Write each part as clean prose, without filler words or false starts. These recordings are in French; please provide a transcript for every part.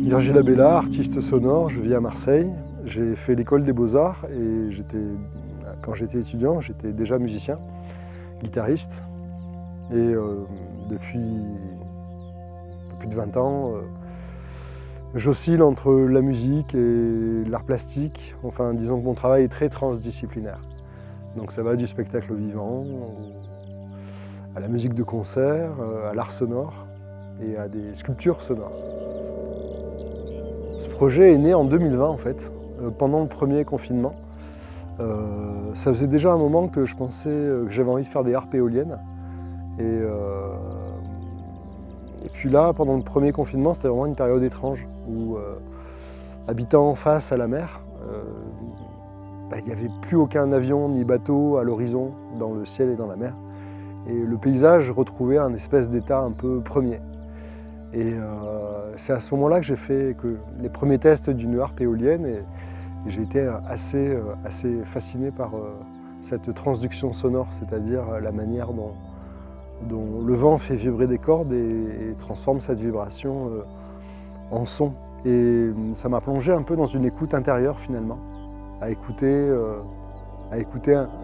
Virgile Abella, artiste sonore, je vis à Marseille. J'ai fait l'école des Beaux-Arts et quand j'étais étudiant, j'étais déjà musicien, guitariste. Et depuis plus de 20 ans, j'oscille entre la musique et l'art plastique. Enfin, disons que mon travail est très transdisciplinaire. Donc ça va du spectacle vivant, à la musique de concert, à l'art sonore et à des sculptures sonores. Ce projet est né en 2020 en fait, pendant le premier confinement. Ça faisait déjà un moment que je pensais que j'avais envie de faire des harpes éoliennes. Et puis là, pendant le premier confinement, c'était vraiment une période étrange où, habitant en face à la mer, il n'y avait plus aucun avion ni bateau à l'horizon, dans le ciel et dans la mer. Et le paysage retrouvait un espèce d'état un peu premier. Et c'est à ce moment-là que j'ai fait les premiers tests d'une harpe éolienne et j'ai été assez fasciné par cette transduction sonore, c'est-à-dire la manière dont le vent fait vibrer des cordes et transforme cette vibration en son. Et ça m'a plongé un peu dans une écoute intérieure finalement, à écouter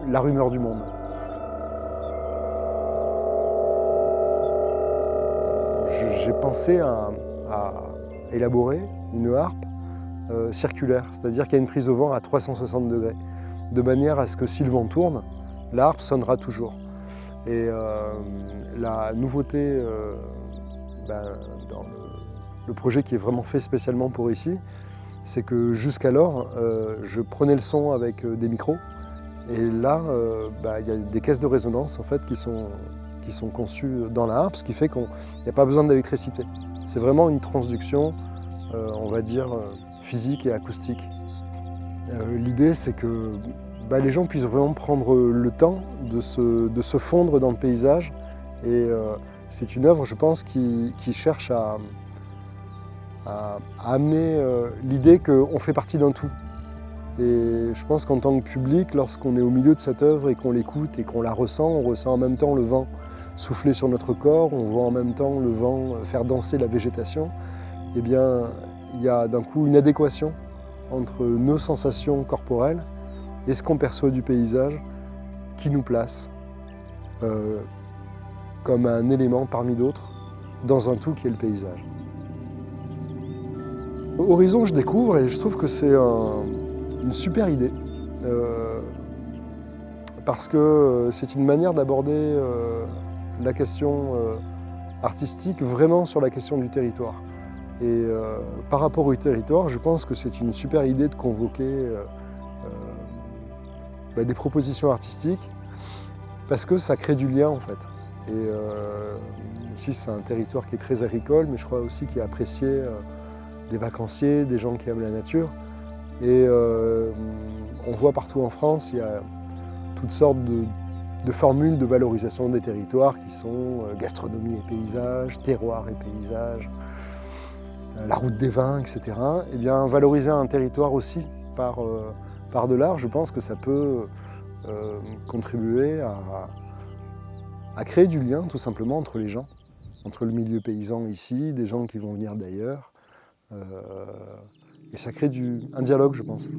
la rumeur du monde. J'ai pensé à élaborer une harpe circulaire, c'est-à-dire qu'il y a une prise au vent à 360 degrés, de manière à ce que si le vent tourne, la harpe sonnera toujours. Et la nouveauté dans le projet qui est vraiment fait spécialement pour ici, c'est que jusqu'alors, je prenais le son avec des micros, et là, il y a des caisses de résonance en fait, qui sont conçues dans la harpe, ce qui fait qu'il n'y a pas besoin d'électricité. C'est vraiment une transduction, on va dire, physique et acoustique. L'idée, c'est que les gens puissent vraiment prendre le temps de se fondre dans le paysage. Et c'est une œuvre, je pense, qui cherche à amener l'idée qu'on fait partie d'un tout. Et je pense qu'en tant que public, lorsqu'on est au milieu de cette œuvre et qu'on l'écoute et qu'on la ressent, on ressent en même temps le vent souffler sur notre corps, on voit en même temps le vent faire danser la végétation. Eh bien, il y a d'un coup une adéquation entre nos sensations corporelles et ce qu'on perçoit du paysage qui nous place comme un élément parmi d'autres dans un tout qui est le paysage. Horizon, je découvre et je trouve que c'est une super idée parce que c'est une manière d'aborder la question artistique vraiment sur la question du territoire. Et par rapport au territoire, je pense que c'est une super idée de convoquer des propositions artistiques parce que ça crée du lien en fait. Et ici c'est un territoire qui est très agricole, mais je crois aussi qu'il est apprécié des vacanciers, des gens qui aiment la nature. Et on voit partout en France, il y a toutes sortes de formules de valorisation des territoires qui sont gastronomie et paysage, terroir et paysage, la route des vins, etc. Et bien, valoriser un territoire aussi par de l'art, je pense que ça peut contribuer à créer du lien tout simplement entre les gens, entre le milieu paysan ici, des gens qui vont venir d'ailleurs. Et ça crée un dialogue, je pense.